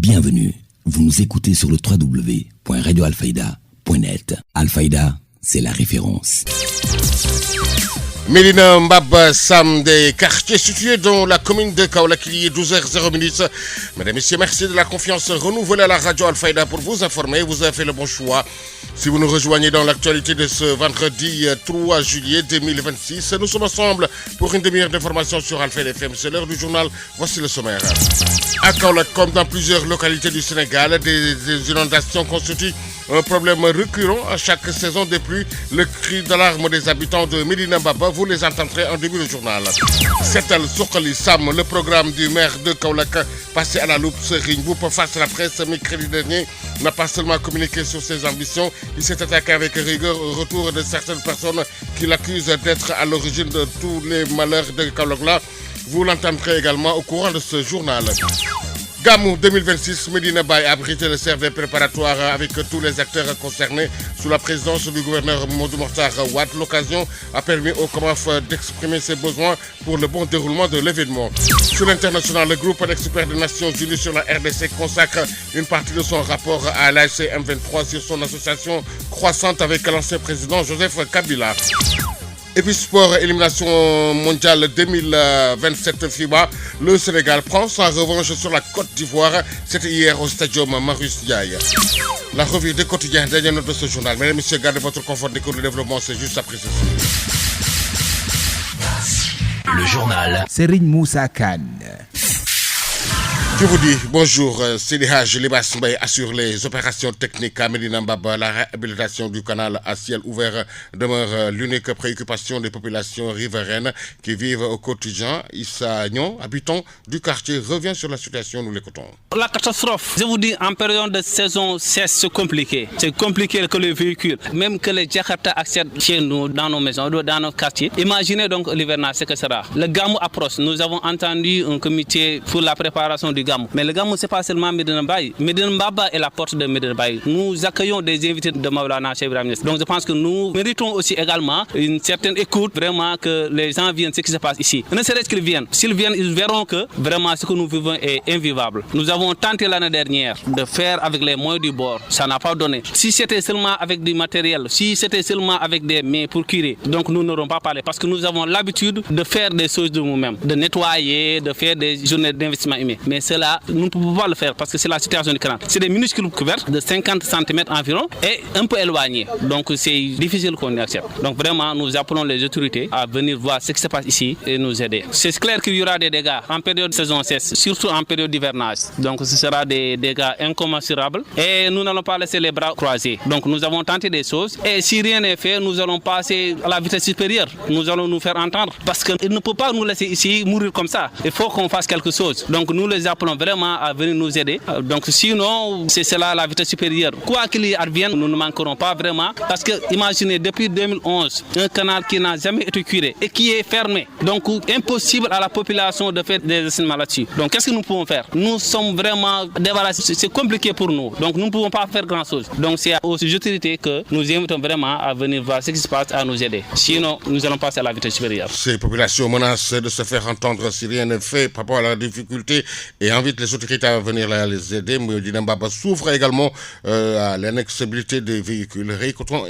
Bienvenue, vous nous écoutez sur le www.radioalfayda.net. Alfayda, c'est la référence. Médina Mbaba, Sam, des quartiers situés dans la commune de Kaolack, il est 12h00. Mesdames et messieurs, merci de la confiance renouvelée à la radio Alfayda pour vous informer. Vous avez fait le bon choix. Si vous nous rejoignez dans l'actualité de ce vendredi 3 juillet 2026, nous sommes ensemble pour une demi-heure d'information sur Alfayda FM. C'est l'heure du journal. Voici le sommaire. À Kaolack, comme dans plusieurs localités du Sénégal, des inondations constituent un problème récurrent à chaque saison des pluies. Le cri d'alarme des habitants de Médina Mbaba, vous les entendrez en début de journal. Setal Soukali Sam, le programme du maire de Kaolack, passé à la loupe, Serigne Mboup face à la presse mercredi dernier, n'a pas seulement communiqué sur ses ambitions, il s'est attaqué avec rigueur au retour de certaines personnes qui l'accusent d'être à l'origine de tous les malheurs de Kaolack. Vous l'entendrez également au courant de ce journal. Gamou 2026, Medina Baye a abrité le CRD préparatoire avec tous les acteurs concernés sous la présidence du gouverneur Modou Mokhtar Wade. L'occasion a permis au COMAF d'exprimer ses besoins pour le bon déroulement de l'événement. Sur l'international, le groupe d'experts des Nations Unies sur la RDC consacre une partie de son rapport à l'ASC M23 sur son association croissante avec l'ancien président Joseph Kabila. Et puis sport, élimination mondiale 2027 FIBA, le Sénégal prend sa revanche sur la Côte d'Ivoire. C'était hier au stadium Marius Ndiaye. La revue des quotidiens, dernière note de ce journal. Mesdames et messieurs, gardez votre confort d'écoute de développement, c'est juste après ceci. Le journal Serigne Moussa Kane. Je vous dis bonjour, Sidi Hadj Libas Mbaye assure les opérations techniques à Médina Mbaba. La réhabilitation du canal à ciel ouvert demeure l'unique préoccupation des populations riveraines qui vivent au quotidien. Issa Nyon, habitant du quartier, revient sur la situation, nous l'écoutons. La catastrophe, je vous dis, en période de saison, c'est compliqué. C'est compliqué que les véhicules, même que les Jakarta accèdent chez nous, dans nos maisons, dans nos quartiers. Imaginez donc l'hivernage, ce que sera. Le Gamou approche. Nous avons entendu un comité pour la préparation du Gamou. Mais le Gamou, ce n'est pas seulement Médina Baye. Médina Mbaba est la porte de Médina Baye. Nous accueillons des invités de Maulana Cheikh Ibrahim Niass. Donc je pense que nous méritons aussi également une certaine écoute, vraiment que les gens viennent ce qui se passe ici. Ne serait-ce qu'ils viennent. S'ils viennent, ils verront que vraiment ce que nous vivons est invivable. Nous avons tenté l'année dernière de faire avec les moyens du bord. Ça n'a pas donné. Si c'était seulement avec du matériel, si c'était seulement avec des mains pour curer, donc nous n'aurons pas parlé parce que nous avons l'habitude de faire des choses de nous-mêmes, de nettoyer, de faire des journées d'investissement humain. Mais cela, nous ne pouvons pas le faire parce que c'est la situation du canal. C'est des minuscules couverts de 50 cm environ et un peu éloignés. Donc c'est difficile qu'on y accepte. Donc vraiment, nous appelons les autorités à venir voir ce qui se passe ici et nous aider. C'est clair qu'il y aura des dégâts en période de saison cesse, surtout en période d'hivernage. Donc ce sera des dégâts incommensurables et nous n'allons pas laisser les bras croisés. Donc nous avons tenté des choses et si rien n'est fait, nous allons passer à la vitesse supérieure. Nous allons nous faire entendre parce qu'il ne peut pas nous laisser ici mourir comme ça. Il faut qu'on fasse quelque chose. Donc nous les appelons vraiment à venir nous aider. Donc sinon, c'est cela la vitesse supérieure. Quoi qu'il y advienne, nous ne manquerons pas vraiment parce que imaginez depuis 2011, un canal qui n'a jamais été curé et qui est fermé. Donc impossible à la population de faire des assainissements là-dessus. Donc qu'est-ce que nous pouvons faire? Nous sommes vraiment débarrassés. C'est compliqué pour nous. Donc nous ne pouvons pas faire grand-chose. Donc c'est aux autorités que nous invitons vraiment à venir voir ce qui se passe, à nous aider. Sinon, nous allons passer à la vitesse supérieure. Ces populations menacent de se faire entendre si rien n'est fait par rapport à la difficulté et invitent les autorités à venir les aider. Médina Mbaba souffre également à l'inaccessibilité des véhicules. Réécoutons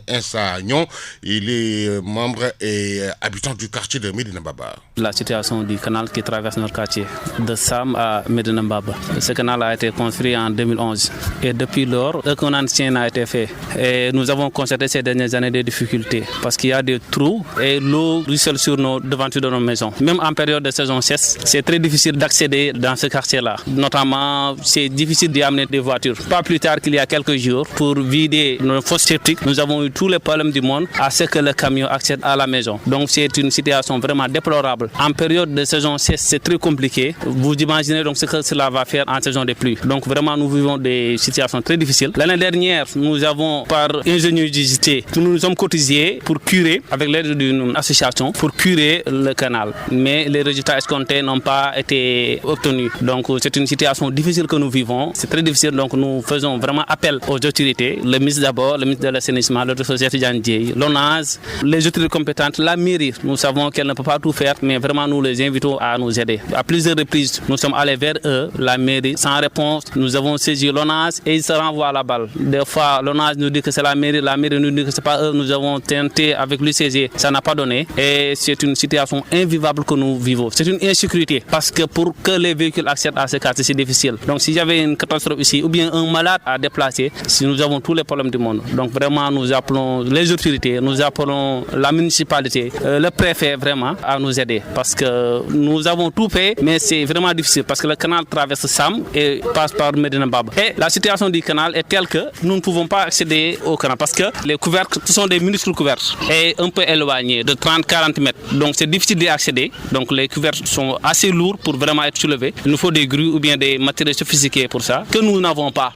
Insa Nyon, il est membre et habitant du quartier de Médina Mbaba. La situation du canal qui traverse notre quartier, de Sam à Médina Mbaba. Ce canal a été construit en 2011 et depuis lors, aucun entretien n'a été fait. Et nous avons constaté ces dernières années des difficultés parce qu'il y a des trous et l'eau ruisselle sur nos devantures de nos maisons. Même en période de saison sèche, c'est très difficile d'accéder dans ce quartier-là. Notamment, c'est difficile d'y amener des voitures. Pas plus tard qu'il y a quelques jours, pour vider nos fosses septiques, nous avons eu tous les problèmes du monde à ce que le camion accède à la maison. Donc c'est une situation vraiment déplorable. En période de saison sèche, c'est très compliqué. Vous imaginez donc ce que cela va faire en saison de pluie. Donc vraiment, nous vivons des situations très difficiles. L'année dernière, nous avons, par ingéniosité, nous nous sommes cotisés pour curer, avec l'aide d'une association, pour curer le canal. Mais les résultats escomptés n'ont pas été obtenus. Donc c'est une situation difficile que nous vivons. C'est très difficile, donc nous faisons vraiment appel aux autorités, le ministre d'abord, le ministre de l'assainissement, le docteur Cheikh Tidiane Dièye, l'ONAS, les autorités compétentes, la mairie. Nous savons qu'elle ne peut pas tout faire, mais vraiment nous les invitons à nous aider. À plusieurs reprises, nous sommes allés vers eux, la mairie, sans réponse. Nous avons saisi l'ONAS et ils se renvoient la balle. Des fois, l'ONAS nous dit que c'est la mairie nous dit que c'est pas eux. Nous avons tenté avec l'UCG, ça n'a pas donné. Et c'est une situation invivable que nous vivons. C'est une insécurité parce que pour que les véhicules accèdent à ces quartiers, c'est difficile. Donc s'il y avait une catastrophe ici ou bien un malade à déplacer, si nous avons tous les problèmes du monde. Donc vraiment, nous appelons les autorités, nous appelons la municipalité, le préfet vraiment à nous aider parce que nous avons tout fait, mais c'est vraiment difficile parce que le canal traverse Sam et passe par Medina Baba. Et la situation du canal est telle que nous ne pouvons pas accéder au canal parce que les couvercles, ce sont des minuscules couvercles et un peu éloignés de 30-40 mètres. Donc c'est difficile d'y accéder. Donc les couvercles sont assez lourds pour vraiment être soulevés. Il nous faut des grues ou bien des matériaux sophistiqués pour ça que nous n'avons pas.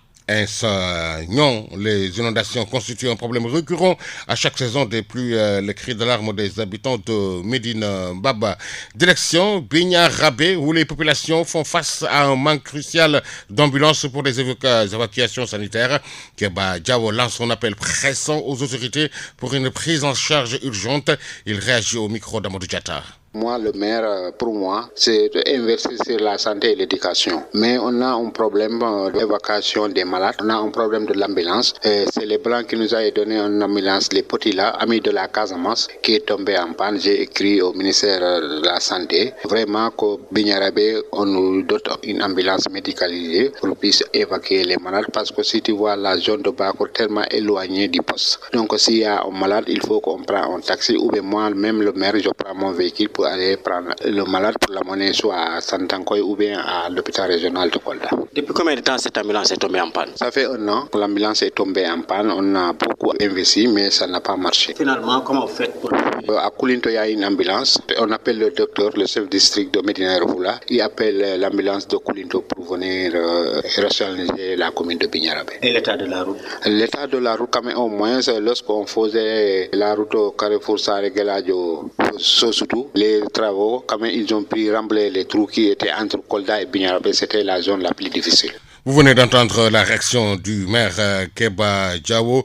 Non, les inondations constituent un problème récurrent à chaque saison depuis les cris d'alarme des habitants de Medina Baba. Direction Bigna Rabé, où les populations font face à un manque crucial d'ambulances pour des évacuations sanitaires. Keba Diawo lance son appel pressant aux autorités pour une prise en charge urgente. Il réagit au micro d'Amadou Diatta. Moi, le maire, pour moi, c'est d'investir sur la santé et l'éducation. Mais on a un problème d'évacuation des malades. On a un problème de l'ambulance. C'est les Blancs qui nous ont donné une ambulance, les petits là, amis de la Casamance, qui est tombé en panne. J'ai écrit au ministère de la Santé. Vraiment, qu'au Bignarabé, on nous dote une ambulance médicalisée pour qu'on puisse évacuer les malades. Parce que si tu vois la zone de Bakour tellement éloignée du poste. Donc, s'il y a un malade, il faut qu'on prenne un taxi. Ou bien moi, même le maire, je prends mon véhicule pour aller prendre le malade pour l'amener soit à Santankoy ou bien à l'hôpital régional de Kolda. Depuis combien de temps cette ambulance est tombée en panne? Ça fait 1 an que l'ambulance est tombée en panne. On a beaucoup investi, mais ça n'a pas marché. Finalement, comment vous faites pour... À Koulinto, il y a une ambulance. On appelle le docteur, le chef district de Medina Revoula. Il appelle l'ambulance de Koulinto pour venir rationaliser la commune de Bignarabé. Et l'état de la route? L'état de la route, quand même, au moins, lorsqu'on faisait la route au Carrefour Saré-Geladio, Sosutu, les travaux, quand même, ils ont pu remblayer les trous qui étaient entre Kolda et Bignarabé. C'était la zone la plus difficile. Vous venez d'entendre la réaction du maire Keba Diawo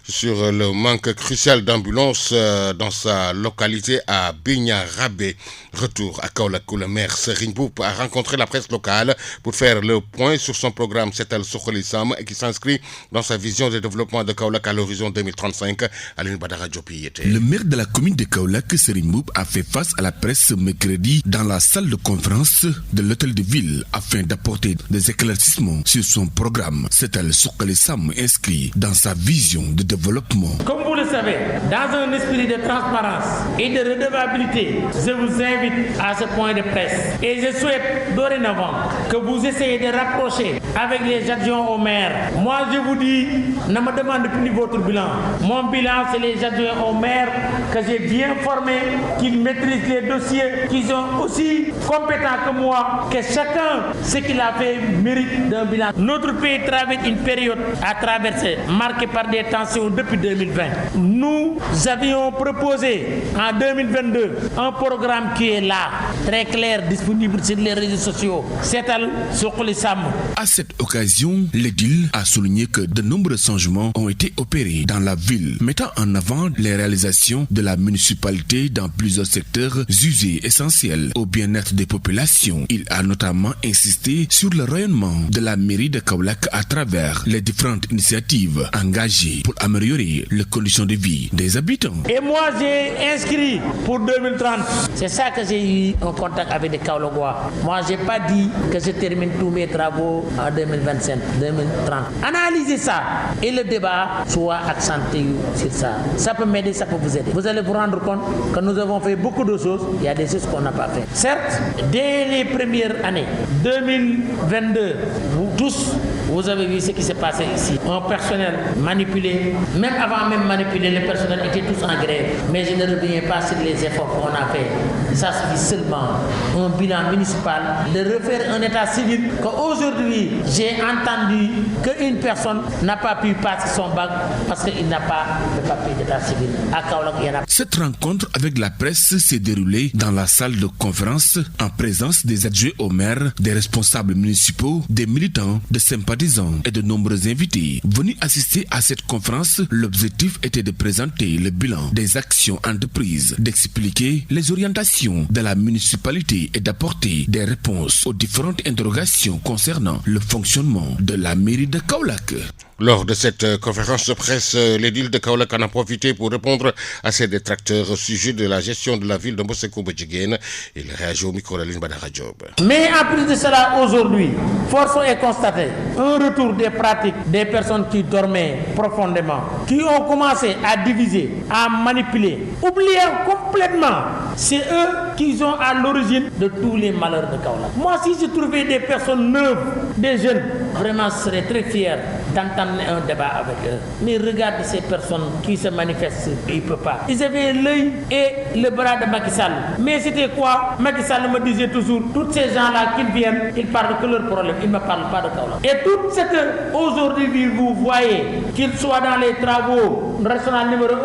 sur le manque crucial d'ambulances dans sa localité à Bignarabé. Retour à Kaolack, où le maire Serigne Mboup a rencontré la presse locale pour faire le point sur son programme Setal Suxali Sam et qui s'inscrit dans sa vision de développement de Kaolack à l'horizon 2035. Aline Badara Diop y était. Le maire de la commune de Kaolack, Serigne Mboup, a fait face à la presse mercredi dans la salle de conférence de l'hôtel de ville afin d'apporter des éclaircissements sur son programme Setal Suxali Sam inscrit dans sa vision de développement. Comme vous le savez, dans un esprit de transparence et de redevabilité, je vous invite à ce point de presse. Et je souhaite dorénavant que vous essayez de rapprocher avec les adjoints au maire. Moi, je vous dis, ne me demande plus votre bilan. Mon bilan, c'est les adjoints au maire que j'ai bien formés, qui maîtrisent les dossiers, qui sont aussi compétents que moi, que chacun, ce qu'il a fait, mérite d'un bilan. Notre pays traverse une période à traverser, marquée par des tensions depuis 2020. Nous avions proposé en 2022 un programme qui est là, très clair, disponible sur les réseaux sociaux. Setal Suxali Sam. À cette occasion, l'édile a souligné que de nombreux changements ont été opérés dans la ville, mettant en avant les réalisations de la municipalité dans plusieurs secteurs jugés essentiels au bien-être des populations. Il a notamment insisté sur le rayonnement de la mairie de Kaolack à travers les différentes initiatives engagées pour améliorer les conditions de vie des habitants. Et moi, j'ai inscrit pour 2030. C'est ça que j'ai eu en contact avec les Kaolackois. Moi, je n'ai pas dit que je termine tous mes travaux en 2025, 2030. Analysez ça et le débat soit accentué sur ça. Ça peut m'aider, ça peut vous aider. Vous allez vous rendre compte que nous avons fait beaucoup de choses. Il y a des choses qu'on n'a pas fait. Certes, dès les premières années, 2022, vous tous, vous avez vu ce qui s'est passé ici. Un personnel manipulé, même avant même manipuler, les personnels étaient tous en grève. Mais je ne reviens pas sur les efforts qu'on a fait ça suffit seulement un bilan municipal, de refaire un état civil, qu'aujourd'hui j'ai entendu qu'une personne n'a pas pu passer son bac parce qu'il n'a pas de papier d'état civil. À Kaolack, il y en a. Cette rencontre avec la presse s'est déroulée dans la salle de conférence en présence des adjoints au maire, des responsables municipaux, des militants, des sympathisants et de nombreux invités. Venus assister à cette conférence, l'objectif était de présenter le bilan des actions entreprises, d'expliquer les orientations de la municipalité et d'apporter des réponses aux différentes interrogations concernant le fonctionnement de la mairie de Kaolack. Lors de cette conférence de presse, l'édile de Kaolack en a profité pour répondre à ses détracteurs au sujet de la gestion de la ville de Mbossékou Badjiguène. Il réagit au micro de Badara Diop. Mais en plus de cela, aujourd'hui, force est constatée un retour des pratiques des personnes qui dormaient profondément, qui ont commencé à diviser, à manipuler, oubliant complètement, c'est eux qui sont à l'origine de tous les malheurs de Kaolack. Moi, si je trouvais des personnes neuves, des jeunes, vraiment, je serais très fier d'entamer un débat avec eux. Mais regarde ces personnes qui se manifestent, ils ne peuvent pas. Ils avaient l'œil et le bras de Macky Sall. Mais c'était quoi? Macky Sall me disait toujours, tous ces gens-là qui viennent, ils parlent que leurs problèmes, ils ne me parlent pas de Kaolack. Et tout ce que aujourd'hui vous voyez, qu'ils soient dans les travaux national numéro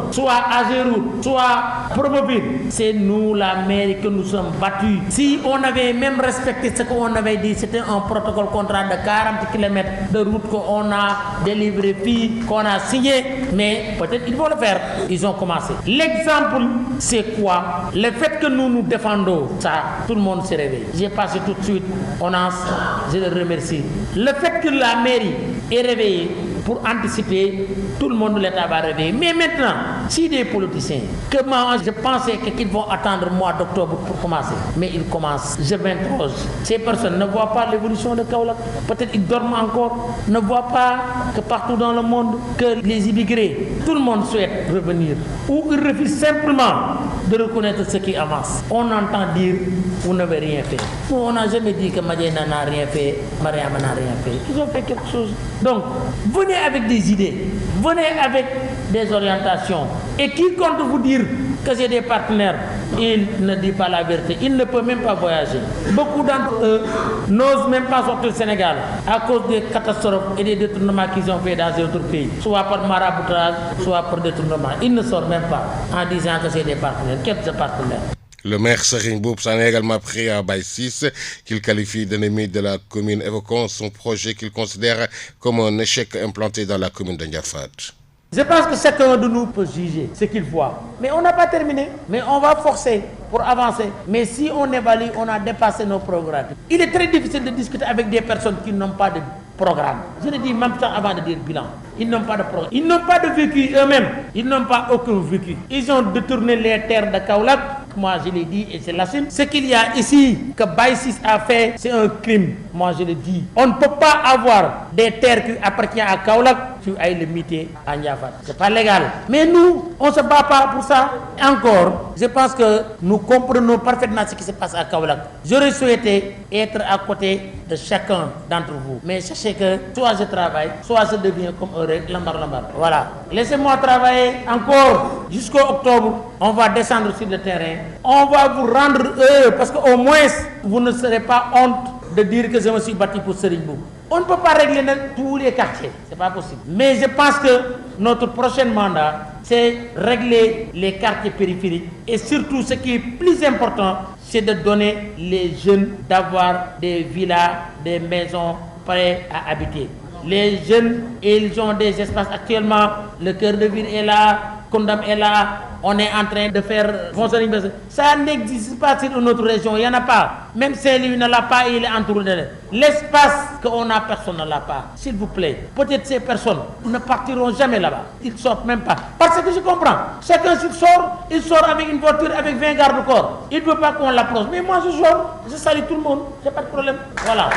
1, soit Agéroute, soit Promoville, c'est nous, la mairie, que nous sommes battus. Si on avait même respecté ce qu'on avait dit, c'était un protocole contrat de 40 km de route qu'on a délivré, puis qu'on a signé, mais peut-être ils vont le faire. Ils ont commencé. L'exemple, c'est quoi? Le fait que nous nous défendons, ça, tout le monde s'est réveillé. J'ai passé tout de suite, je le remercie. Le fait que la mairie est réveillée, pour anticiper, tout le monde l'État va réveiller. Mais maintenant, si des politiciens, que moi je pensais qu'ils vont attendre le mois d'octobre pour commencer, mais ils commencent, je m'interroge. Ces personnes ne voient pas l'évolution de Kaolack. Peut-être ils dorment encore, ne voient pas que partout dans le monde, que les immigrés, tout le monde souhaite revenir. Ou ils refusent simplement de reconnaître ce qui avance. On entend dire, vous n'avez rien fait. Nous, on n'a jamais dit que Madiana n'a rien fait, Mariam n'a rien fait. Ils ont fait quelque chose. Donc, venez avec des idées, venez avec des orientations. Et qui compte vous dire que j'ai des partenaires, il ne dit pas la vérité, il ne peut même pas voyager. Beaucoup d'entre eux n'osent même pas sortir du Sénégal à cause des catastrophes et des détournements qu'ils ont fait dans d'autres pays, soit par maraboutage, soit par détournement. Ils ne sortent même pas en disant que c'est des partenaires. Quels partenaires? Le maire Serigne Mboup s'en est également pris à Baye 6, qu'il qualifie d'ennemi de la commune, évoquant son projet qu'il considère comme un échec implanté dans la commune de Ndiafat. Je pense que chacun de nous peut juger ce qu'il voit. Mais on n'a pas terminé. Mais on va forcer pour avancer. Mais si on évalue, on a dépassé nos programmes. Il est très difficile de discuter avec des personnes qui n'ont pas de programme. Je le dis même temps avant de dire bilan. Ils n'ont pas de programme. Ils n'ont pas de vécu eux-mêmes. Ils n'ont pas aucun vécu. Ils ont détourné les terres de Kaolack. Moi, je l'ai dit et c'est l'assume. Ce qu'il y a ici, que Baye 6 a fait, c'est un crime. Moi, je le dis. On ne peut pas avoir des terres qui appartiennent à Kaolack, tu ailles le miter à Ndiafat. C'est pas légal. Mais nous, on ne se bat pas pour ça. Encore, je pense que nous comprenons parfaitement ce qui se passe à Kaolack. J'aurais souhaité être à côté de chacun d'entre vous. Mais sachez que soit je travaille, soit je deviens comme un lambar. Voilà. Laissez-moi travailler encore jusqu'au octobre. On va descendre sur le terrain. On va vous rendre heureux parce qu'au moins, vous ne serez pas honte de dire que je me suis battu pour Serigne Mboup. On ne peut pas régler tous les quartiers. C'est pas possible. Mais je pense que notre prochain mandat, c'est régler les quartiers périphériques. Et surtout, ce qui est plus important, c'est de donner les jeunes d'avoir des villas, des maisons prêtes à habiter. Les jeunes, ils ont des espaces actuellement. Le cœur de ville est là, Kondam est là. On est en train de faire fonctionner. Ça n'existe pas sur notre région, il n'y en a pas. Même Saint-Louis ne l'a pas, il est entouré de l'espace qu'on a, personne ne l'a pas. S'il vous plaît, peut-être ces personnes ne partiront jamais là-bas. Ils ne sortent même pas. Parce que je comprends. Chacun s'il sort, il sort avec une voiture avec 20 gardes-corps. Il ne veut pas qu'on l'approche. Mais moi je sors, je salue tout le monde, j'ai pas de problème. Voilà.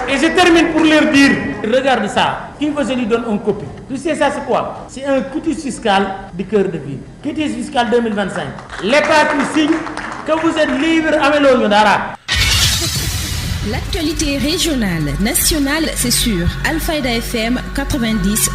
Et je termine pour leur dire, regarde ça, qui veut je lui donne une copie. Tu sais ça c'est quoi? C'est un quitus fiscal du cœur de ville. Quitus fiscal 2025. L'État qui signe que vous êtes libre à Mélodie Dara. L'actualité régionale, nationale, c'est sur Alfayda FM 90.1.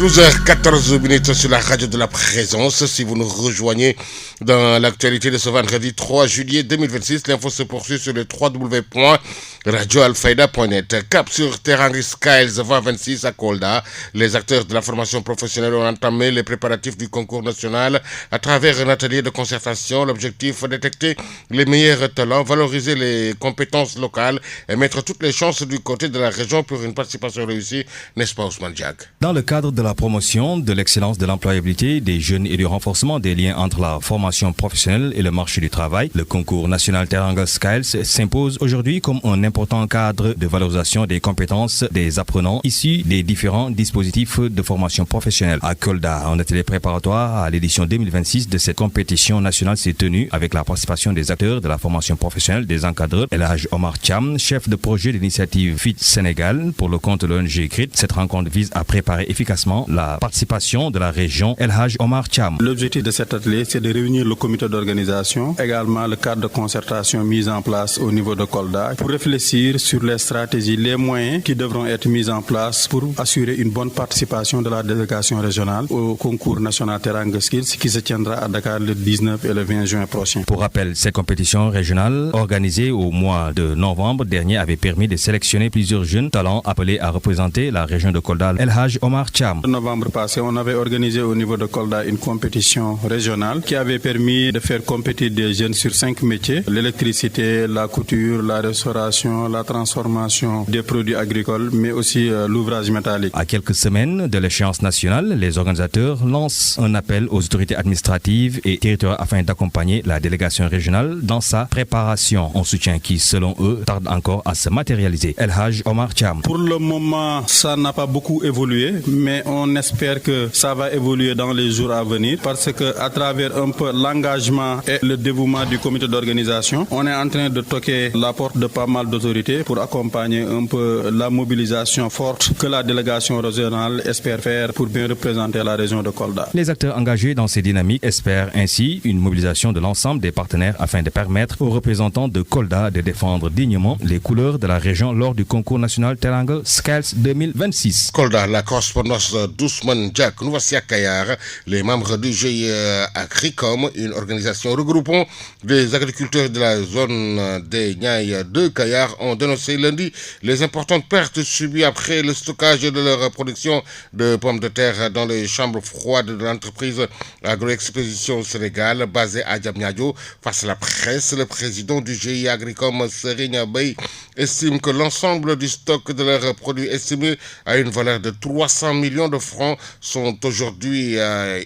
12h14 sur la radio de la présence. Si vous nous rejoignez dans l'actualité de ce vendredi 3 juillet 2026, l'info se poursuit sur le www.radioalfayda.net. Cap sur Teranga Skiles 2026 à Kolda. Les acteurs de la formation professionnelle ont entamé les préparatifs du concours national à travers un atelier de concertation. L'objectif, détecter les meilleurs talents, valoriser les compétences locales et mettre toutes les chances du côté de la région pour une participation réussie, n'est-ce pas Ousmane Diak? Dans le cadre de la promotion de l'excellence de l'employabilité des jeunes et du renforcement des liens entre la formation professionnelle et le marché du travail, le concours national Teranga Skiles s'impose aujourd'hui comme un important cadre de valorisation des compétences des apprenants issus des différents dispositifs de formation professionnelle. À Kolda, un atelier préparatoire à l'édition 2026 de cette compétition nationale s'est tenu avec la participation des acteurs de la formation professionnelle, des encadreurs. El Hadj Omar Thiam, chef de projet de l'initiative FIT Sénégal pour le compte de l'ONG CRIT. Cette rencontre vise à préparer efficacement la participation de la région. El Hadj Omar Thiam. L'objectif de cet atelier, c'est de réunir le comité d'organisation, également le cadre de concertation mis en place au niveau de Kolda pour réfléchir sur les stratégies, les moyens qui devront être mis en place pour assurer une bonne participation de la délégation régionale au concours national Teranga Skills qui se tiendra à Dakar le 19 et le 20 juin prochain. Pour rappel, cette compétition régionale organisée au mois de novembre dernier avait permis de sélectionner plusieurs jeunes talents appelés à représenter la région de Kolda. El Hadj Omar Thiam. En novembre passé, on avait organisé au niveau de Kolda une compétition régionale qui avait permis de faire compétir des jeunes sur 5 métiers: l'électricité, la couture, la restauration, la transformation des produits agricoles, mais aussi l'ouvrage métallique. À quelques semaines de l'échéance nationale, les organisateurs lancent un appel aux autorités administratives et territoriales afin d'accompagner la délégation régionale dans sa préparation. Un soutien qui, selon eux, tarde encore à se matérialiser. El Hadj Omar Thiam. Pour le moment, ça n'a pas beaucoup évolué, mais on espère que ça va évoluer dans les jours à venir parce que à travers un peu l'engagement et le dévouement du comité d'organisation, on est en train de toquer la porte de pas mal d'autorités pour accompagner un peu la mobilisation forte que la délégation régionale espère faire pour bien représenter la région de Kolda. Les acteurs engagés dans ces dynamiques espèrent ainsi une mobilisation de l'ensemble des partenaires afin de permettre aux représentants de Kolda de défendre dignement les couleurs de la région lors du concours national Teranga Skiles 2026. Kolda, la correspondance d'Ousmane Diak. Nous voici à Kayar. Les membres du GIE Agricom, une organisation regroupant des agriculteurs de la zone des Niayes de Kayar, ont dénoncé lundi les importantes pertes subies après le stockage de leur production de pommes de terre dans les chambres froides de l'entreprise Agroexpédition Sénégal basée à Diamniadio. Face à la presse, le président du GIE Agricom, Serigne Bey, estime que l'ensemble du stock de leurs produits estimés à une valeur de 300 millions de francs sont aujourd'hui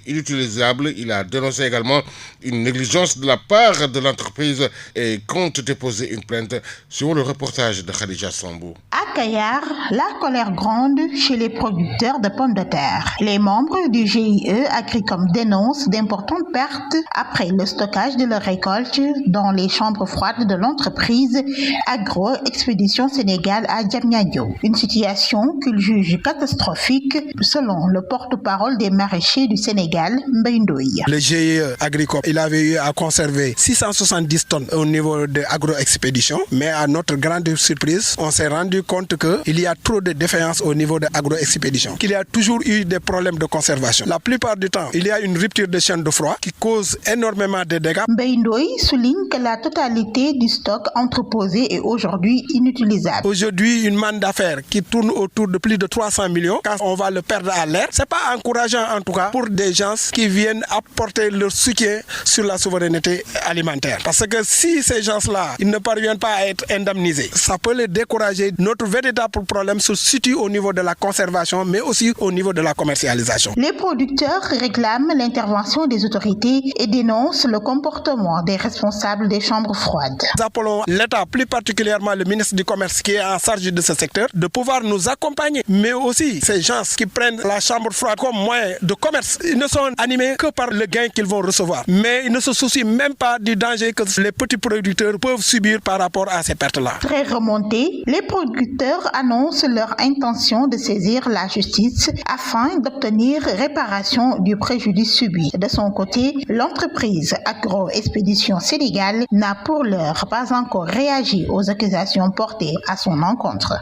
inutilisables. Il a dénoncé également une négligence de la part de l'entreprise et compte déposer une plainte sur le reportage de Khadija Sambou. À Kayar, la colère gronde chez les producteurs de pommes de terre. Les membres du GIE Agricom dénoncent d'importantes pertes après le stockage de leurs récoltes dans les chambres froides de l'entreprise Agroexpédition Sénégal à Diamniadio. Une situation qu'ils jugent catastrophique selon le porte-parole des maraîchers du Sénégal, Mbaye Ndoye. Le GIE Agricom, il avait eu à conserver 670 tonnes au niveau de Agroexpédition, mais à notre grande surprise, on s'est rendu compte qu'il y a trop de défaillances au niveau de Agroexpédition, qu'il y a toujours eu des problèmes de conservation. La plupart du temps, il y a une rupture de chaîne de froid qui cause énormément de dégâts. Mbaye Ndoye souligne que la totalité du stock entreposé est aujourd'hui inutilisable. Aujourd'hui, une manne d'affaires qui tourne autour de plus de 300 millions, quand on va le perdre à l'air, c'est pas encourageant en tout cas pour des gens qui viennent apporter leur soutien sur la souveraineté alimentaire. Parce que si ces gens-là, ils ne parviennent pas à être indemnisés, ça peut les décourager. Notre véritable problème se situe au niveau de la conservation, mais aussi au niveau de la commercialisation. Les producteurs réclament l'intervention des autorités et dénoncent le comportement des responsables des chambres froides. Nous appelons l'État, plus particulièrement le ministre du Commerce qui est en charge de ce secteur, de pouvoir nous accompagner. Mais aussi, ces gens qui prennent la chambre froide comme moyen de commerce, ils ne sont animés que par le gain qu'ils vont recevoir. Mais ils ne se soucient même pas du danger que les petits producteurs peuvent subir par rapport à ces pertes-là. Très remontés, les producteurs acteurs annoncent leur intention de saisir la justice afin d'obtenir réparation du préjudice subi. De son côté, l'entreprise Agro-Expédition Sénégal n'a pour l'heure pas encore réagi aux accusations portées à son encontre.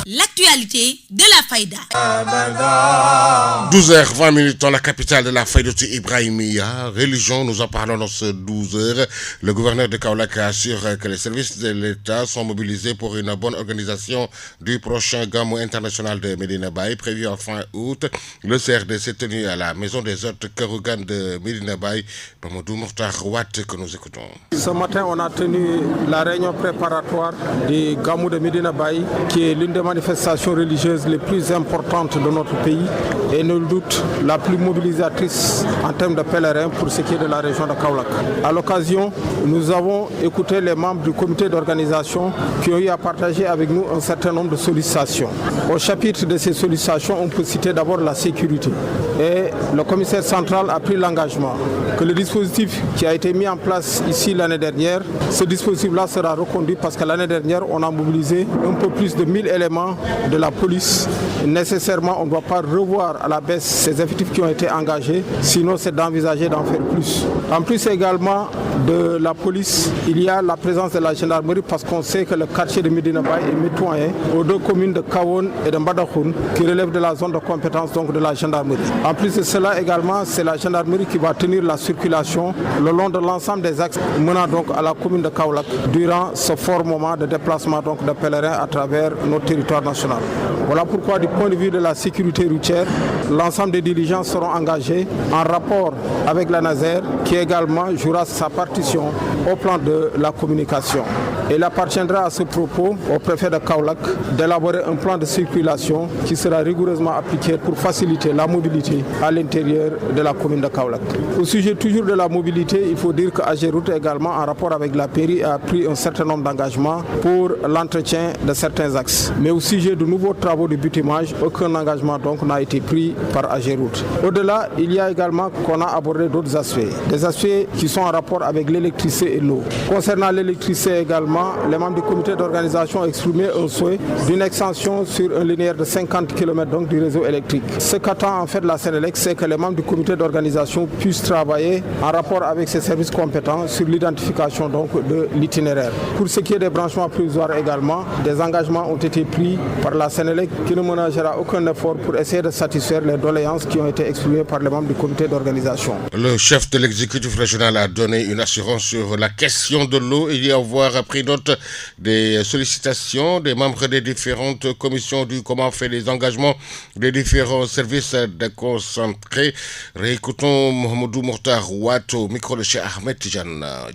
L'actualité de la Faïda. 12h20 dans la capitale de la Faïda, Ibrahimia. Religion, nous en parlons dans ce 12h. Le gouverneur de Kaolack assure que les services de l'État sont mobilisés pour une bonne organisation du prochain Gamou international de Medina Baye, prévu en fin août. Le CRD s'est tenu à la maison des hôtes Kerougan de Medina Baye. Mamadou Mourtar Ouad que nous écoutons. Ce matin, on a tenu la réunion préparatoire du Gamou de Medina Baye, qui est l'une des manifestations religieuses les plus importantes de notre pays et nul doute la plus mobilisatrice en termes de pèlerins pour ce qui est de la région de Kaolack. À l'occasion, nous avons écouté les membres du comité d'organisation qui ont eu à partager avec nous un certain nombre de sollicitations. Au chapitre de ces sollicitations, on peut citer d'abord la sécurité. Et le commissaire central a pris l'engagement que le dispositif qui a été mis en place ici l'année dernière, ce dispositif-là sera reconduit parce que l'année dernière, on a mobilisé un peu plus de 1000 éléments de la police. Nécessairement, on ne doit pas revoir à la baisse ces effectifs qui ont été engagés, sinon c'est d'envisager d'en faire plus. En plus également de la police, il y a la présence de la gendarmerie parce qu'on sait que le quartier de Medina Baye est mitoyen aux deux communes de Kawon et de Mbadakhoune qui relèvent de la zone de compétence donc de la gendarmerie. En plus de cela également, c'est la gendarmerie qui va tenir la circulation le long de l'ensemble des axes menant donc à la commune de Kaolack durant ce fort moment de déplacement donc de pèlerins à travers notre territoire national. Voilà pourquoi du point de vue de la sécurité routière, l'ensemble des diligences seront engagées en rapport avec la Naser qui également jouera sa partition au plan de la communication. Il appartiendra à ce propos au préfet de Kaolack d'élaborer un plan de circulation qui sera rigoureusement appliqué pour faciliter la mobilité à l'intérieur de la commune de Kaolack. Au sujet toujours de la mobilité, il faut dire que AGEROUTE également, en rapport avec la PERI, a pris un certain nombre d'engagements pour l'entretien de certains axes. Mais au sujet de nouveaux travaux de bitumage, aucun engagement donc n'a été pris par AGEROUTE. Au-delà, il y a également qu'on a abordé d'autres aspects, des aspects qui sont en rapport avec l'électricité et l'eau. Concernant l'électricité également, les membres du comité d'organisation ont exprimé un souhait d'une extension sur un linéaire de 50 km donc du réseau électrique. Ce qu'attend en fait la Sénélec, c'est que les membres du comité d'organisation puissent travailler en rapport avec ses services compétents sur l'identification donc de l'itinéraire. Pour ce qui est des branchements provisoires également, des engagements ont été pris par la Sénélec qui ne ménagera aucun effort pour essayer de satisfaire les doléances qui ont été exprimées par les membres du comité d'organisation. Le chef de l'exécutif régional a donné une assurance sur la question de l'eau. Il y a avoir pris note des sollicitations des membres des différentes commissions du comment fait les engagements des différents services déconcentrés. Réécoutons Mohamedou Mourtar Ouad au micro de chez Ahmed Tijan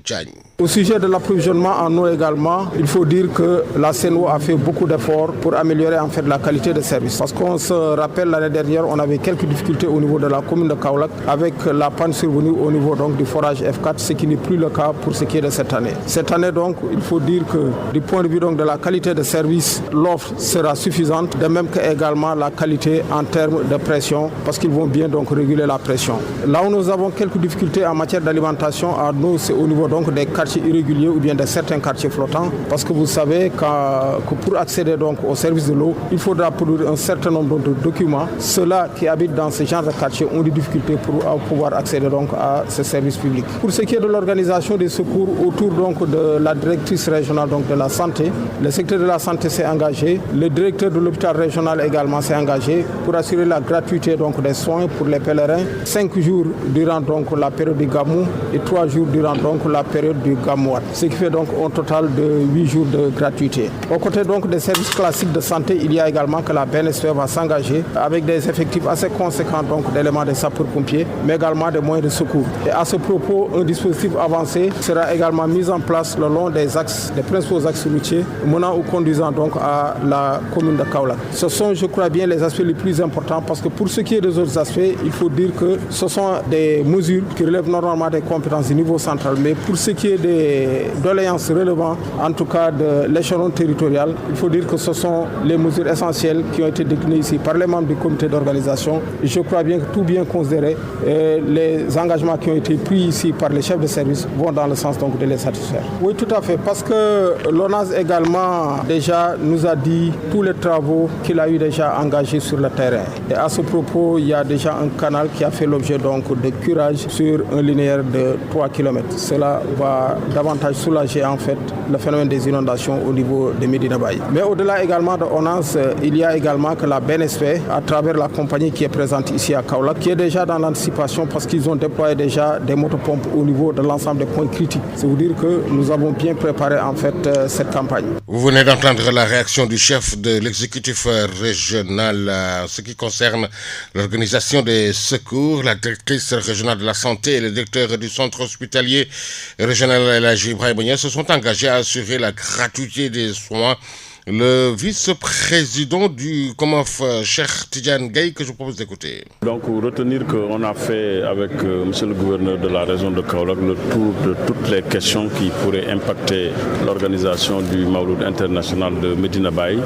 Djagne. Au sujet de l'approvisionnement en eau également, il faut dire que la CNO a fait beaucoup d'efforts pour améliorer en fait la qualité de service. Parce qu'on se rappelle l'année dernière, on avait quelques difficultés au niveau de la commune de Kaolack avec la panne survenue au niveau donc du forage F4, ce qui n'est plus le cas pour ce qui est de cette année. Cette année donc, il faut dire que du point de vue donc de la qualité de service, l'offre sera suffisante, de même que également la qualité en termes de pression, parce qu'ils vont bien donc réguler la pression. Là où nous avons quelques difficultés en matière d'alimentation, à nous c'est au niveau donc des quartiers irréguliers ou bien de certains quartiers flottants, parce que vous savez que pour accéder donc au service de l'eau, il faudra produire un certain nombre de documents. Ceux-là qui habitent dans ce genre de quartiers ont des difficultés pour pouvoir accéder donc à ce service public. Pour ce qui est de l'organisation des secours autour donc de la directrice régionale donc de la santé, le secteur de la santé s'est engagé, le directeur de l'hôpital régional également s'est engagé pour assurer la gratuité donc des soins pour les pèlerins, 5 jours durant donc la période du Gamou et 3 jours durant donc la période du Gamouat, ce qui fait donc un total de 8 jours de gratuité. Au côté donc des services classiques de santé, il y a également que la BNSP va s'engager avec des effectifs assez conséquents donc d'éléments des sapeurs-pompiers, mais également des moyens de secours. Et à ce propos, un dispositif avancé sera également mis en place le long des axes, des principaux axes routiers menant ou conduisant donc à la commune de Kaolack. Ce sont, je crois bien, les aspects les plus importants parce que pour ce qui est des autres aspects, il faut dire que ce sont des mesures qui relèvent normalement des compétences du niveau central. Mais pour ce qui est des doléances relevant, en tout cas de l'échelon territorial, il faut dire que ce sont les mesures essentielles qui ont été déclinées ici par les membres du comité d'organisation. Je crois bien que tout bien considéré, les engagements qui ont été pris ici par les chefs de service vont dans le sens donc de les satisfaire. Oui, tout à fait, parce Parce que l'ONAS également déjà nous a dit tous les travaux qu'il a eu déjà engagés sur le terrain. Et à ce propos, il y a déjà un canal qui a fait l'objet donc de curage sur un linéaire de 3 km. Cela va davantage soulager en fait le phénomène des inondations au niveau de Medina Baye. Mais au-delà également de ONAS, il y a également que la BNSP, à travers la compagnie qui est présente ici à Kaolack, qui est déjà dans l'anticipation parce qu'ils ont déployé déjà des motopompes au niveau de l'ensemble des points critiques. C'est vous dire que nous avons bien préparé en fait cette campagne. Vous venez d'entendre la réaction du chef de l'exécutif régional en ce qui concerne l'organisation des secours. La directrice régionale de la santé et le directeur du centre hospitalier régional Elhadji Ibrahima Niasse se sont engagés à assurer la gratuité des soins. Le vice-président du COMOF, Cheikh Tidiane Gaye, que je vous propose d'écouter. Donc, retenir qu'on a fait avec monsieur le gouverneur de la région de Kaolack le tour de toutes les questions qui pourraient impacter l'organisation du Mawlud international de Medina Baye,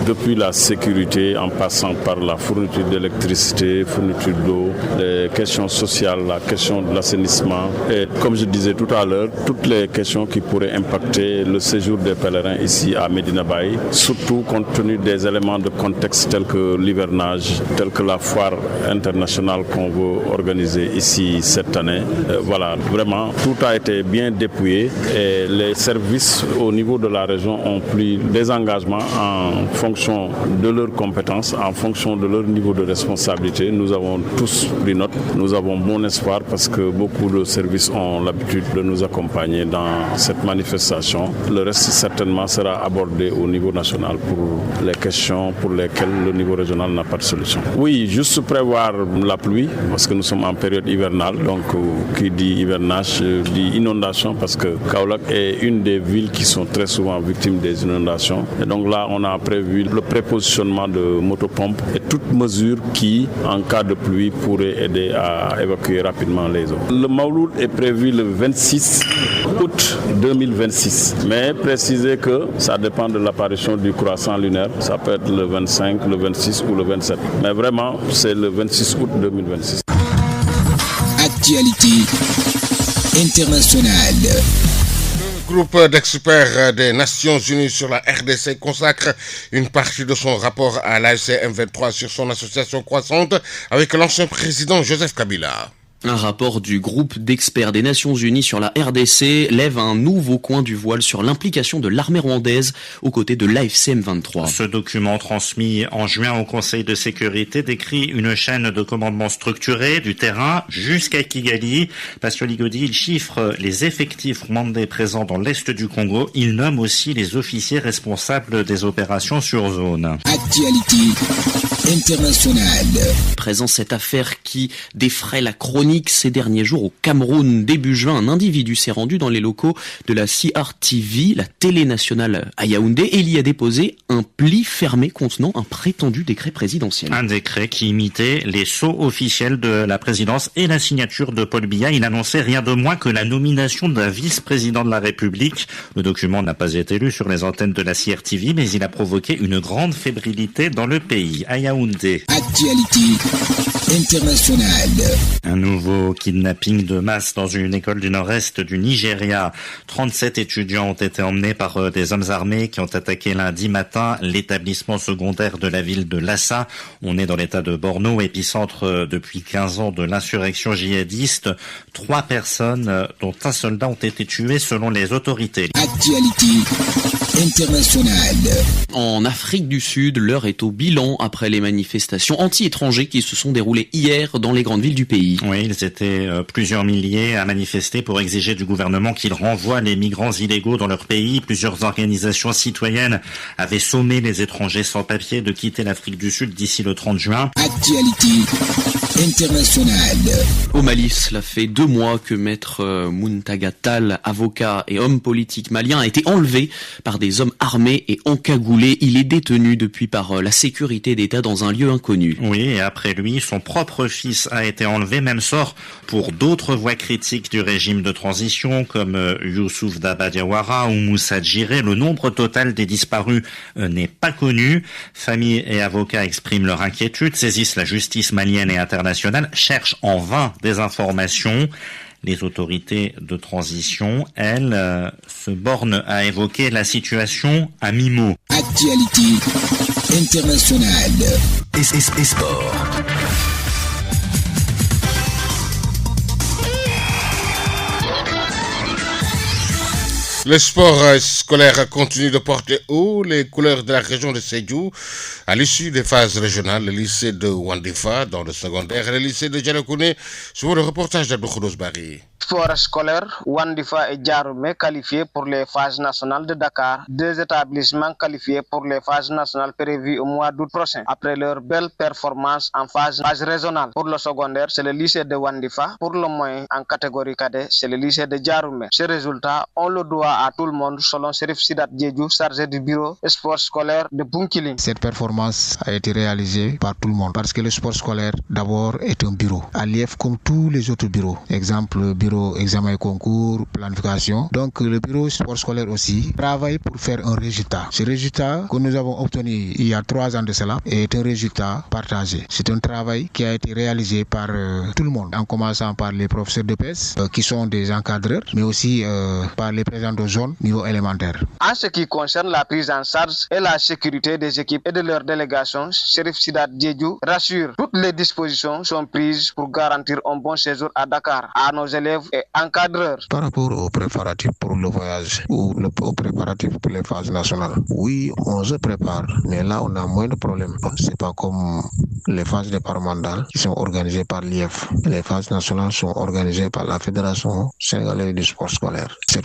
depuis la sécurité, en passant par la fourniture d'électricité, fourniture d'eau, les questions sociales, la question de l'assainissement et, comme je disais tout à l'heure, toutes les questions qui pourraient impacter le séjour des pèlerins ici à Medina Baye. Surtout compte tenu des éléments de contexte tels que l'hivernage, tels que la foire internationale qu'on veut organiser ici cette année. Voilà, vraiment, tout a été bien dépouillé et les services au niveau de la région ont pris des engagements en fonction de leurs compétences, en fonction de leur niveau de responsabilité. Nous avons tous pris note, nous avons bon espoir parce que beaucoup de services ont l'habitude de nous accompagner dans cette manifestation. Le reste certainement sera abordé au niveau national pour les questions pour lesquelles le niveau régional n'a pas de solution. Oui, juste prévoir la pluie parce que nous sommes en période hivernale, donc qui dit hivernage dit inondation parce que Kaolack est une des villes qui sont très souvent victimes des inondations. Et donc là, on a prévu le prépositionnement de motopompes et toute mesure qui, en cas de pluie, pourrait aider à évacuer rapidement les eaux. Le Mawlud est prévu le 26 août 2026, mais précisez que ça dépend de l'apparition du croissant lunaire, ça peut être le 25, le 26 ou le 27. Mais vraiment, c'est le 26 août 2026. Actualité internationale. Le groupe d'experts des Nations Unies sur la RDC consacre une partie de son rapport à l'AFC M23 sur son association croissante avec l'ancien président Joseph Kabila. Un rapport du groupe d'experts des Nations Unies sur la RDC lève un nouveau coin du voile sur l'implication de l'armée rwandaise aux côtés de l'AFC M23. Ce document transmis en juin au Conseil de sécurité décrit une chaîne de commandement structurée du terrain jusqu'à Kigali. Pascal Ligodi, il chiffre les effectifs rwandais présents dans l'est du Congo. Il nomme aussi les officiers responsables des opérations sur zone. Actualité internationale. Présent cette affaire qui défraie la chronique ces derniers jours au Cameroun. Début juin, un individu s'est rendu dans les locaux de la CRTV, la télé nationale à Yaoundé, et il y a déposé un pli fermé contenant un prétendu décret présidentiel. Un décret qui imitait les sceaux officiels de la présidence et la signature de Paul Biya. Il annonçait rien de moins que la nomination d'un vice-président de la République. Le document n'a pas été lu sur les antennes de la CRTV, mais il a provoqué une grande fébrilité dans le pays, à Yaoundé. Actualité internationale. Un nouveau kidnapping de masse dans une école du nord-est du Nigeria. 37 étudiants ont été emmenés par des hommes armés qui ont attaqué lundi matin l'établissement secondaire de la ville de Lassa. On est dans l'état de Borno, épicentre depuis 15 ans de l'insurrection djihadiste. 3 personnes, dont un soldat, ont été tuées selon les autorités. Actualité internationale. En Afrique du Sud, l'heure est au bilan après les manifestations anti-étrangers qui se sont déroulées hier dans les grandes villes du pays. Oui, ils étaient plusieurs milliers à manifester pour exiger du gouvernement qu'il renvoie les migrants illégaux dans leur pays. Plusieurs organisations citoyennes avaient sommé les étrangers sans papier de quitter l'Afrique du Sud d'ici le 30 juin. Actualité internationale. Au Mali, cela fait 2 mois que maître Muntaga Tall, avocat et homme politique malien, a été enlevé par des hommes armés et encagoulés. Il est détenu depuis par la sécurité d'État dans un lieu inconnu. Oui, et après lui, son propre fils a été enlevé. Même sort pour d'autres voix critiques du régime de transition comme Youssouf Daba Diawara ou Moussa Djiré. Le nombre total des disparus n'est pas connu. Familles et avocats expriment leur inquiétude, saisissent la justice malienne et internationale, cherchent en vain des informations. Les autorités de transition, elles, se bornent à évoquer la situation à mi-mot. Actualité internationale et sport. Le sport scolaire continue de porter haut les couleurs de la région de Sédhiou. À l'issue des phases régionales, le lycée de Wandifa dans le secondaire et le lycée de Djalokoune, sur le reportage d'Abdou Khoudoss Bari. Sport scolaire, Wandifa et Djaroumé qualifiés pour les phases nationales de Dakar. 2 établissements qualifiés pour les phases nationales prévues au mois d'août prochain, après leur belle performance en phase régionale. Pour le secondaire, c'est le lycée de Wandifa. Pour le moyen, en catégorie cadet, c'est le lycée de Djaroumé. Ces résultats, on le doit à tout le monde, selon Serif Sidat Djedjou, chargé du bureau sport scolaire de Bunkiling. Cette performance a été réalisée par tout le monde, parce que le sport scolaire, d'abord, est un bureau. À l'IEF, comme tous les autres bureaux. Exemple, bureau examen et concours, planification. Donc le bureau sport scolaire aussi travaille pour faire un résultat. Ce résultat que nous avons obtenu il y a 3 ans de cela est un résultat partagé. C'est un travail qui a été réalisé par tout le monde, en commençant par les professeurs de PES qui sont des encadreurs, mais aussi par les présidents de zone niveau élémentaire. En ce qui concerne la prise en charge et la sécurité des équipes et de leurs délégations, Serif Sidat Djedjou rassure, toutes les dispositions sont prises pour garantir un bon séjour à Dakar à nos élèves et encadreurs. Par rapport aux préparatifs pour le voyage ou aux préparatifs pour les phases nationales, oui, on se prépare, mais là on a moins de problèmes. C'est pas comme les phases départementales qui sont organisées par l'IEF. Les phases nationales sont organisées par la Fédération sénégalaise du sport scolaire. Cette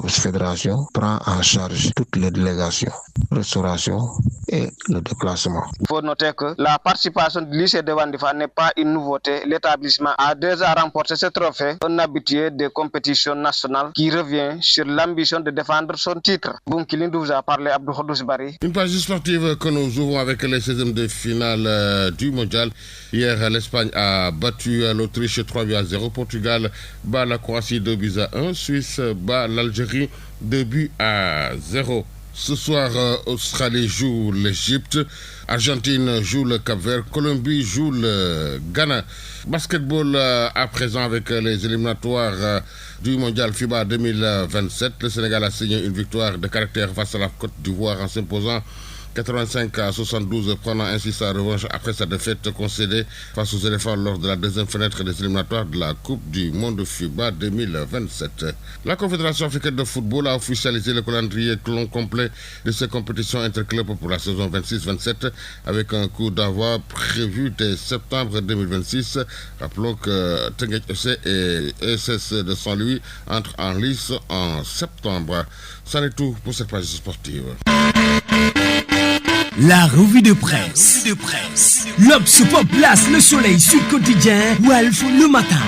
fédération prend en charge toutes les délégations, restauration et le déplacement. Il faut noter que la participation du lycée de Wandifa n'est pas une nouveauté. L'établissement a déjà remporté ce trophée, un habitué des compétitions nationales qui revient sur l'ambition de défendre son titre. Bunkiling nous a parlé Abdou Khoudoss Bari. Une page sportive que nous ouvrons avec les 16e de finale du mondial. Hier, l'Espagne a battu l'Autriche 3-0. Portugal bat la Croatie 2-1. Suisse bat l'Algérie 2-0. Ce soir, Australie joue l'Égypte, Argentine joue le Cap-Vert, Colombie joue le Ghana. Basketball à présent avec les éliminatoires du mondial FIBA 2027. Le Sénégal a signé une victoire de caractère face à la Côte d'Ivoire en s'imposant 85-72, prenant ainsi sa revanche après sa défaite concédée face aux éléphants lors de la deuxième fenêtre des éliminatoires de la Coupe du Monde FIBA 2027. La Confédération africaine de football a officialisé le calendrier complet de ses compétitions interclubs pour la saison 26-27 avec un coup d'envoi prévu dès septembre 2026. Rappelons que Teungueth FC et ESS de Saint-Louis entrent en lice en septembre. C'en est tout pour cette page sportive. La revue de presse. L'Obs Pop place le soleil sur le quotidien Walf le matin.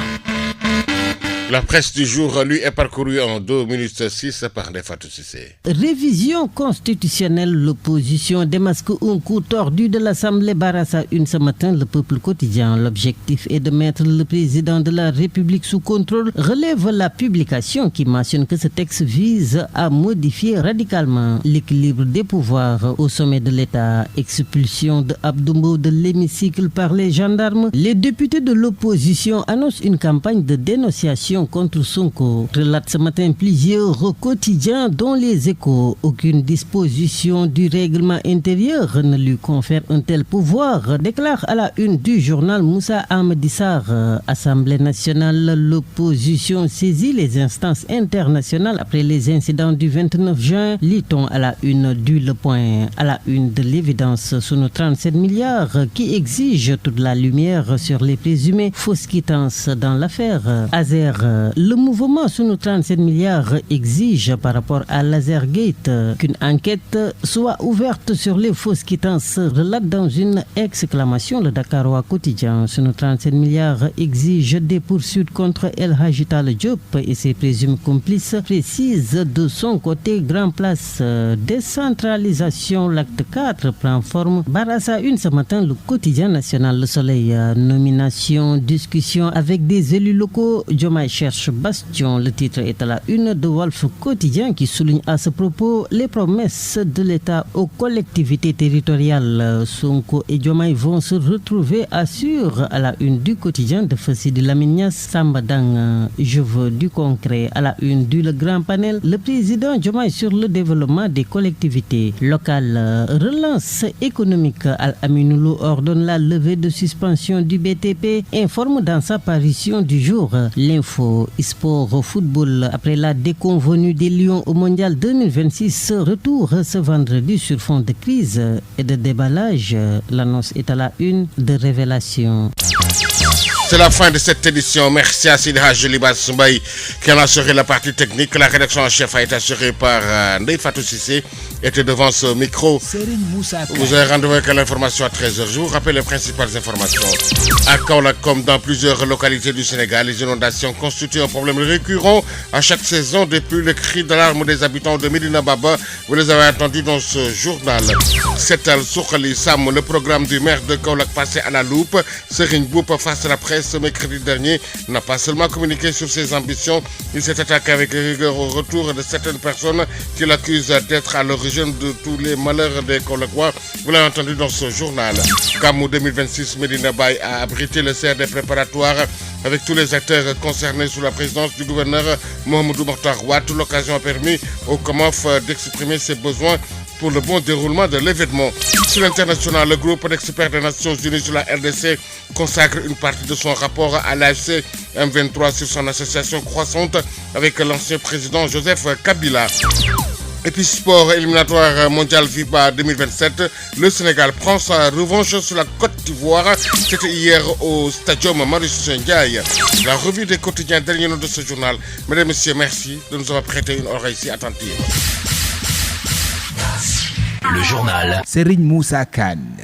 La presse du jour, lui, est parcourue en 2 minutes 6 par Nefatou Sissé. Révision constitutionnelle, l'opposition démasque un coup tordu de l'Assemblée Barassa une ce matin, le peuple quotidien. L'objectif est de mettre le président de la République sous contrôle, relève la publication qui mentionne que ce texte vise à modifier radicalement l'équilibre des pouvoirs au sommet de l'État. Expulsion de Abdoumbo de l'hémicycle par les gendarmes. Les députés de l'opposition annoncent une campagne de dénonciation contre Sonko. Relate ce matin plusieurs quotidiens dont les Échos. Aucune disposition du règlement intérieur ne lui confère un tel pouvoir, déclare à la une du journal Moussa Ahmadissar. Assemblée nationale, l'opposition saisit les instances internationales après les incidents du 29 juin. Lit-on à la une du Le Point. À la une de l'évidence sur nos 37 milliards qui exigent toute la lumière sur les présumées fausses quittances dans l'affaire Azer. Le mouvement sous nos 37 milliards exige par rapport à Lazergate qu'une enquête soit ouverte sur les fausses quittances, relate dans une exclamation le Dakarois quotidien. Sous nos 37 milliards exige des poursuites contre El Hajital Diop et ses présumés complices, précise de son côté Grand Place. Décentralisation, l'acte 4 prend forme. Barassa une ce matin, le quotidien national Le Soleil. Nomination, discussion avec des élus locaux. Diomaye recherche bastion. Le titre est à la une de Walf Quotidien qui souligne à ce propos les promesses de l'État aux collectivités territoriales. Sonko et Diomaye vont se retrouver, assure à la une du quotidien de Fassidi Lamignas Sambadang. Je veux du concret. À la une du Le Grand Panel, le président Diomaye sur le développement des collectivités locales. Relance économique. Al-Aminoulo ordonne la levée de suspension du BTP, informe dans sa parution du jour. L'info sport football. Après la déconvenue des Lions au Mondial 2026, retour ce vendredi sur fond de crise et de déballage. L'annonce est à la une de Révélation. C'est la fin de cette édition. Merci à Sidra Joliba Soumbaï qui en a assuré la partie technique. La rédaction en chef a été assurée par Ndeye Fatou Sissé. Était devant ce micro. Vous avez rendez-vous avec l'information à 13h. Je vous rappelle les principales informations. À Kaolack, comme dans plusieurs localités du Sénégal, les inondations constituent un problème récurrent à chaque saison. Depuis le cri d'alarme des habitants de Medina Baba, vous les avez entendus dans ce journal. Setal Soukali Sam, le programme du maire de Kaolack passé à la loupe. Serigne Boup, face à la presse ce mercredi dernier, n'a pas seulement communiqué sur ses ambitions, il s'est attaqué avec rigueur au retour de certaines personnes qui l'accusent d'être à l'origine de tous les malheurs des Kaolackois. Vous l'avez entendu dans ce journal. Gamou 2026, Medina Baye a abrité le CRD préparatoire avec tous les acteurs concernés sous la présidence du gouverneur Mohamedou Mokhtar Wade. L'occasion a permis au COMOF d'exprimer ses besoins pour le bon déroulement de l'événement. Sur l'international, le groupe d'experts des Nations Unies sur la RDC consacre une partie de son rapport à l'AFC M23 sur son association croissante avec l'ancien président Joseph Kabila. Et puis sport éliminatoire mondial FIBA 2027, le Sénégal prend sa revanche sur la Côte d'Ivoire. C'était hier au Stadium Marius Ndiaye. La revue des quotidiens dernier nom de ce journal. Mesdames et messieurs, merci de nous avoir prêté une oreille si attentive. Le journal Serigne Moussa Kane.